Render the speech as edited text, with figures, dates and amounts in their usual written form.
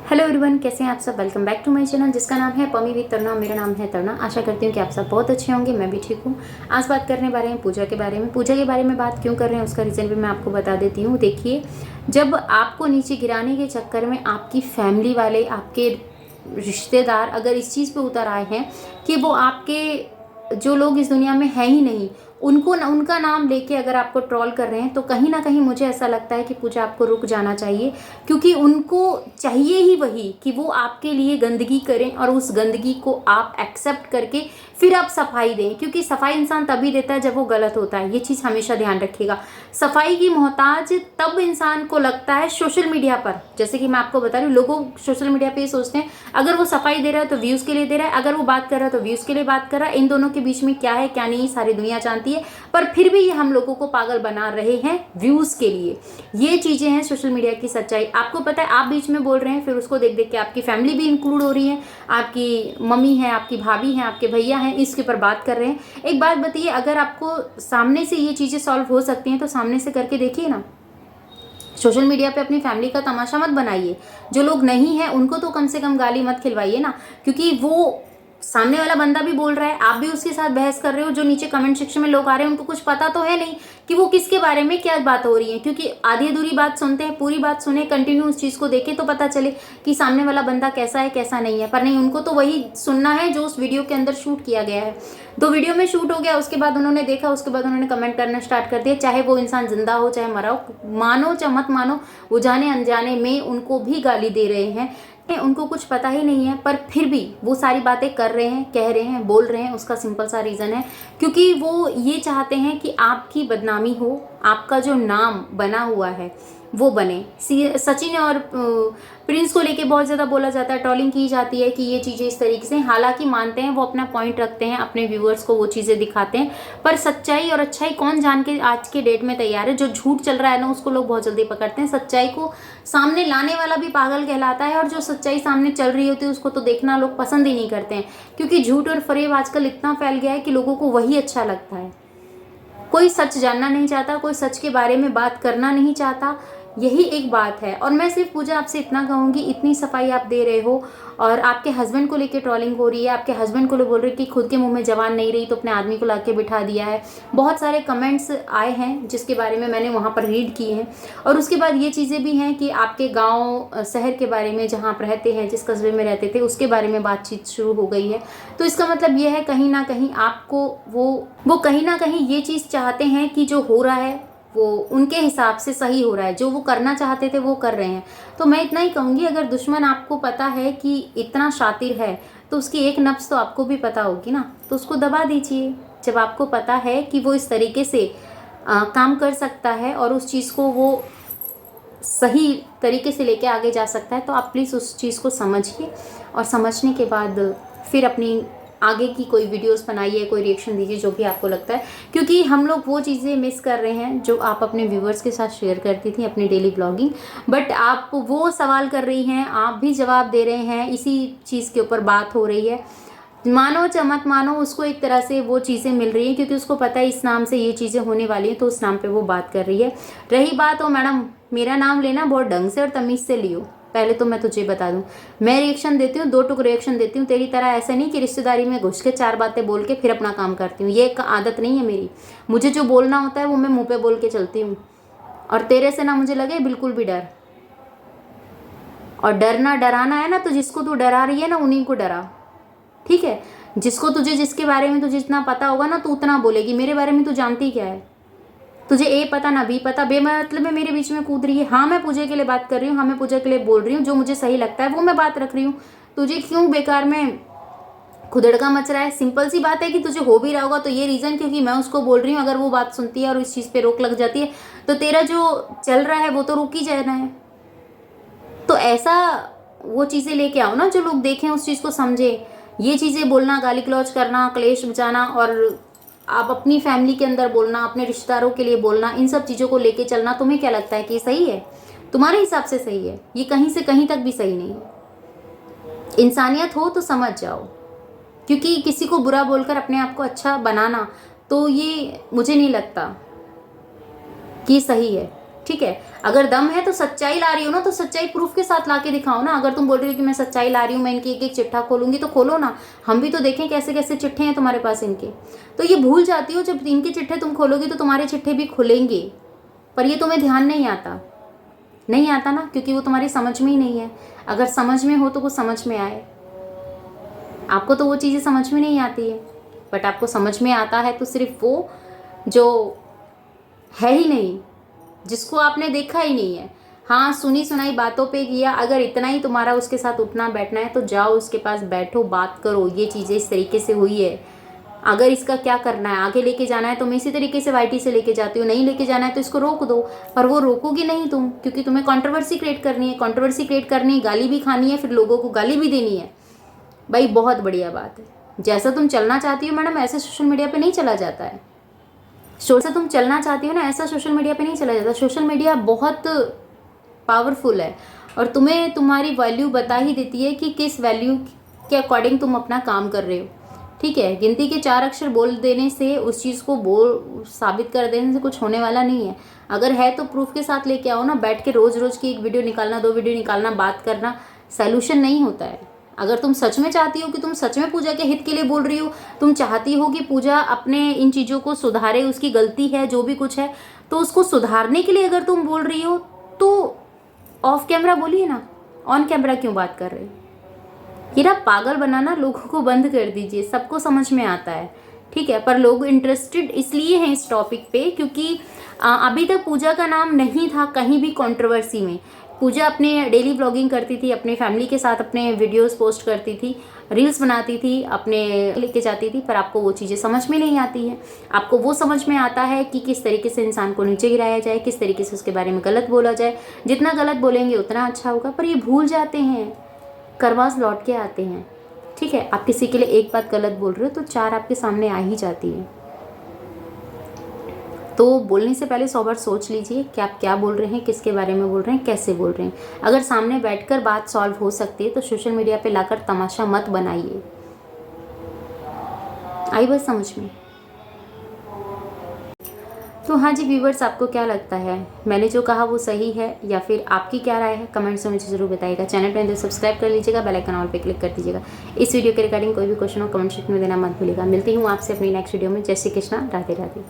Hello everyone, कैसे हैं आप सब। Welcome back to my channel जिसका नाम है पमी विद तरुणा। मेरा नाम है तरुणा। आशा करती हूँ कि आप सब बहुत अच्छे होंगे। मैं भी ठीक हूँ। आज बात करने वाले हैं पूजा के बारे में। पूजा के बारे में बात क्यों कर रहे हैं उसका रीज़न भी मैं आपको बता देती हूँ। देखिए, जब आपको नीचे गिराने के चक्कर में आपकी फैमिली वाले, आपके रिश्तेदार अगर इस चीज़ पे उतर आए हैं कि वो आपके जो लोग इस दुनिया में हैं ही नहीं, उनको उनका नाम लेके अगर आपको ट्रोल कर रहे हैं, तो कहीं ना कहीं मुझे ऐसा लगता है कि पूजा आपको रुक जाना चाहिए। क्योंकि उनको चाहिए ही वही कि वो आपके लिए गंदगी करें और उस गंदगी को आप एक्सेप्ट करके फिर आप सफाई दें। क्योंकि सफाई इंसान तभी देता है जब वो गलत होता है। ये चीज़ हमेशा ध्यान रखिएगा। सफाई की मोहताज तब इंसान को लगता है सोशल मीडिया पर। जैसे कि मैं आपको बता रही हूँ, लोगों सोशल मीडिया पे ये सोचते हैं अगर वो सफाई दे रहा है तो व्यूज़ के लिए दे रहा है, अगर वो बात कर रहा है तो व्यूज़ के लिए बात कर रहा है। इन दोनों के बीच में क्या है क्या नहीं सारी दुनिया जानती है, पर फिर भी ये हम लोगों को पागल बना रहे हैं व्यूज़ के लिए। ये चीज़ें हैं सोशल मीडिया की सच्चाई। आपको पता है, आप बीच में बोल रहे हैं, फिर उसको देख देख के आपकी फैमिली भी इंक्लूड हो रही है, आपकी मम्मी है, आपकी भाभी हैं, आपके भैया हैं, इसके ऊपर बात कर रहे हैं। एक बात बताइए, अगर आपको सामने से ये चीज़ें सॉल्व हो सकती हैं तो सामने से करके देखिए ना। सोशल मीडिया पे अपनी फैमिली का तमाशा मत बनाइए। जो लोग नहीं हैं उनको तो कम से कम गाली मत खिलवाइए ना। क्योंकि वो सामने वाला बंदा भी बोल रहा है, आप भी उसके साथ बहस कर रहे हो। जो नीचे कमेंट सेक्शन में लोग आ रहे हैं उनको कुछ पता तो है नहीं कि वो किसके बारे में क्या बात हो रही है। क्योंकि आधी अधूरी बात सुनते हैं, पूरी बात सुने, कंटिन्यू उस चीज़ को देखें तो पता चले कि सामने वाला बंदा कैसा है कैसा नहीं है। पर नहीं, उनको तो वही सुनना है जो उस वीडियो के अंदर शूट किया गया है। दो वीडियो में शूट हो गया, उसके बाद उन्होंने देखा, उसके बाद उन्होंने कमेंट करना स्टार्ट कर दिया। चाहे वो इंसान जिंदा हो चाहे मरा हो, मानो चाहे मत मानो, वो जाने अनजाने में उनको भी गाली दे रहे हैं। उनको कुछ पता ही नहीं है, पर फिर भी वो सारी बातें कर रहे हैं, कह रहे हैं, बोल रहे हैं। उसका सिंपल सा रीज़न है क्योंकि वो ये चाहते हैं कि आपकी बदनामी हो, आपका जो नाम बना हुआ है वो बने। सचिन और प्रिंस को लेके बहुत ज़्यादा बोला जाता है, ट्रोलिंग की जाती है कि ये चीज़ें इस तरीके से। हालांकि मानते हैं, वो अपना पॉइंट रखते हैं, अपने व्यूअर्स को वो चीज़ें दिखाते हैं, पर सच्चाई और अच्छाई कौन जान के आज के डेट में तैयार है। जो झूठ चल रहा है ना, उसको लोग बहुत जल्दी पकड़ते हैं। सच्चाई को सामने लाने वाला भी पागल कहलाता है, और जो सच्चाई सामने चल रही होती है उसको तो देखना लोग पसंद ही नहीं करते हैं। क्योंकि झूठ और फरेब आजकल इतना फैल गया है कि लोगों को वही अच्छा लगता है। कोई सच जानना नहीं चाहता, कोई सच के बारे में बात करना नहीं चाहता। यही एक बात है। और मैं सिर्फ पूजा आपसे इतना कहूँगी, इतनी सफाई आप दे रहे हो और आपके हस्बैंड को लेके ट्रोलिंग हो रही है, आपके हस्बैंड को लोग बोल रहे हैं कि खुद के मुंह में जबान नहीं रही तो अपने आदमी को लाके बिठा दिया है। बहुत सारे कमेंट्स आए हैं जिसके बारे में मैंने वहाँ पर रीड किए हैं। और उसके बाद ये चीज़ें भी हैं कि आपके गाँव शहर के बारे में, जहाँ आप रहते हैं, जिस कस्बे में रहते थे, उसके बारे में बातचीत शुरू हो गई है। तो इसका मतलब ये है कहीं ना कहीं आपको वो कहीं ना कहीं ये चीज़ चाहते हैं कि जो हो रहा है वो उनके हिसाब से सही हो रहा है, जो वो करना चाहते थे वो कर रहे हैं। तो मैं इतना ही कहूँगी, अगर दुश्मन आपको पता है कि इतना शातिर है तो उसकी एक नफ्स तो आपको भी पता होगी ना, तो उसको दबा दीजिए। जब आपको पता है कि वो इस तरीके से काम कर सकता है और उस चीज़ को वो सही तरीके से लेके आगे जा सकता है, तो आप प्लीज़ उस चीज़ को समझिए और समझने के बाद फिर अपनी आगे की कोई वीडियोस बनाइए, कोई रिएक्शन दीजिए, जो भी आपको लगता है। क्योंकि हम लोग वो चीज़ें मिस कर रहे हैं जो आप अपने व्यूवर्स के साथ शेयर करती थी अपनी डेली ब्लॉगिंग। बट आप वो सवाल कर रही हैं, आप भी जवाब दे रहे हैं, इसी चीज़ के ऊपर बात हो रही है। मानो चाहे मत मानो, उसको एक तरह से वो चीज़ें मिल रही हैं क्योंकि उसको पता है इस नाम से ये चीज़ें होने वाली हैं, तो उस नाम पे वो बात कर रही है। रही बात, तो मैडम मेरा नाम लेना बहुत ढंग से और तमीज़ से लियो। पहले तो मैं तुझे बता दूं, मैं रिएक्शन देती हूँ, दो टुक रिएक्शन देती हूँ। तेरी तरह ऐसा नहीं कि रिश्तेदारी में घुस के चार बातें बोल के फिर अपना काम करती हूँ। ये एक आदत नहीं है मेरी। मुझे जो बोलना होता है वो मैं मुँह पे बोल के चलती हूँ। और तेरे से ना मुझे लगे बिल्कुल भी डर। और डरना डराना है ना, तो जिसको तू डरा रही है ना उन्हीं को डरा, ठीक है। जिसको तुझे जिसके बारे में तुझे जितना पता होगा ना, तू उतना बोलेगी। मेरे बारे में तू जानती क्या है? तुझे ए पता ना बी पता, बेमतलब में मेरे बीच में कूद रही है। हाँ, मैं पूजा के लिए बात कर रही हूँ, हाँ मैं पूजा के लिए बोल रही हूँ, जो मुझे सही लगता है वो मैं बात रख रही हूँ। तुझे क्यों बेकार में खुदड़का मच रहा है? सिंपल सी बात है कि तुझे हो भी रहा होगा तो ये रीज़न क्योंकि मैं उसको बोल रही हूँ। अगर वो बात सुनती है और इस चीज़ पे रोक लग जाती है तो तेरा जो चल रहा है वो तो रुक ही जाना है। तो ऐसा वो चीज़ें लेके आओ ना जो लोग देखें, उस चीज़ को समझे। ये चीज़ें बोलना, गाली गलौज करना, क्लेश बचाना और आप अपनी फैमिली के अंदर बोलना, अपने रिश्तेदारों के लिए बोलना, इन सब चीज़ों को लेके चलना, तुम्हें क्या लगता है कि ये सही है? तुम्हारे हिसाब से सही है? ये कहीं से कहीं तक भी सही नहीं है। इंसानियत हो तो समझ जाओ। क्योंकि किसी को बुरा बोलकर अपने आप को अच्छा बनाना, तो ये मुझे नहीं लगता कि सही है। ठीक है, अगर दम है तो सच्चाई ला रही हो ना, तो सच्चाई प्रूफ के साथ ला के दिखाओ ना। अगर तुम बोल रही हो कि मैं सच्चाई ला रही हूँ, मैं इनकी एक एक चिट्ठा खोलूंगी, तो खोलो ना, हम भी तो देखें कैसे कैसे चिट्ठे हैं तुम्हारे पास इनके। तो ये भूल जाती हो, जब इनके चिट्ठे तुम खोलोगी तो तुम्हारे चिट्ठे भी खुलेंगे, पर ये तुम्हें ध्यान नहीं आता, नहीं आता ना, क्योंकि वो तुम्हारी समझ में ही नहीं है। अगर समझ में हो तो वो समझ में आए। आपको तो वो चीज़ें समझ में नहीं आती है, बट आपको समझ में आता है तो सिर्फ वो जो है ही नहीं, जिसको आपने देखा ही नहीं है। हाँ, सुनी सुनाई बातों पे किया। अगर इतना ही तुम्हारा उसके साथ उठना बैठना है तो जाओ उसके पास, बैठो, बात करो, ये चीज़ें इस तरीके से हुई है, अगर इसका क्या करना है, आगे लेके जाना है तो मैं इसी तरीके से वाईटी से लेके जाती हूँ, नहीं लेके जाना है तो इसको रोक दो। पर वो रोकोगी नहीं तुम, क्योंकि तुम्हें कंट्रोवर्सी क्रिएट करनी है, कंट्रोवर्सी क्रिएट करनी है, गाली भी खानी है, फिर लोगों को गाली भी देनी है। भाई बहुत बढ़िया बात है, जैसा तुम चलना चाहती हो मैडम ऐसे सोशल मीडिया पे नहीं चला जाता है। जैसा तुम चलना चाहती हो ना ऐसा सोशल मीडिया पे नहीं चला जाता। सोशल मीडिया बहुत पावरफुल है और तुम्हें तुम्हारी वैल्यू बता ही देती है कि किस वैल्यू के अकॉर्डिंग तुम अपना काम कर रहे हो। ठीक है, गिनती के 4 अक्षर बोल देने से, उस चीज़ को साबित कर देने से कुछ होने वाला नहीं है। अगर है तो प्रूफ के साथ लेके आओ ना, बैठ के रोज़ रोज़ की एक वीडियो निकालना, 2 वीडियो निकालना, बात करना सोल्यूशन नहीं होता है। अगर तुम सच में चाहती हो कि तुम सच में पूजा के हित के लिए बोल रही हो, तुम चाहती हो कि पूजा अपने इन चीज़ों को सुधारे, उसकी गलती है जो भी कुछ है तो उसको सुधारने के लिए अगर तुम बोल रही हो तो ऑफ कैमरा बोलिए ना, ऑन कैमरा क्यों बात कर रहे हो? ये ना पागल बनाना लोगों को बंद कर दीजिए, सबको समझ में आता है। ठीक है, पर लोग इंटरेस्टेड इसलिए हैं इस टॉपिक पे क्योंकि अभी तक पूजा का नाम नहीं था कहीं भी कंट्रोवर्सी में। पूजा अपने डेली ब्लॉगिंग करती थी, अपने फैमिली के साथ अपने वीडियोस पोस्ट करती थी, रील्स बनाती थी, अपने लेके जाती थी, पर आपको वो चीज़ें समझ में नहीं आती है। आपको वो समझ में आता है कि किस तरीके से इंसान को नीचे गिराया जाए, किस तरीके से उसके बारे में गलत बोला जाए। जितना गलत बोलेंगे उतना अच्छा होगा, पर ये भूल जाते हैं, करवास लौट के आते हैं। ठीक है, आप किसी के लिए एक बात गलत बोल रहे हो तो 4 आपके सामने आ ही जाती है। तो बोलने से पहले 100 बार सोच लीजिए कि आप क्या बोल रहे हैं, किसके बारे में बोल रहे हैं, कैसे बोल रहे हैं। अगर सामने बैठकर बात सॉल्व हो सकती है तो सोशल मीडिया पे लाकर तमाशा मत बनाइए। आई बात समझ में? तो हाँ जी व्यूवर्स, आपको क्या लगता है, मैंने जो कहा वो सही है या फिर आपकी क्या राय है? कमेंट्स में मुझे जरूर बताइएगा। चैनल पर सब्सक्राइब कर लीजिएगा, बेल आइकन ऑल पे क्लिक कर दीजिएगा। इस वीडियो के रिगार्डिंग कोई भी क्वेश्चन हो कमेंट सेक्शन में देना मत भूलिएगा। मिलती हूँ आपसे अपनी नेक्स्ट वीडियो में। जय श्री कृष्णा, राधे राधे।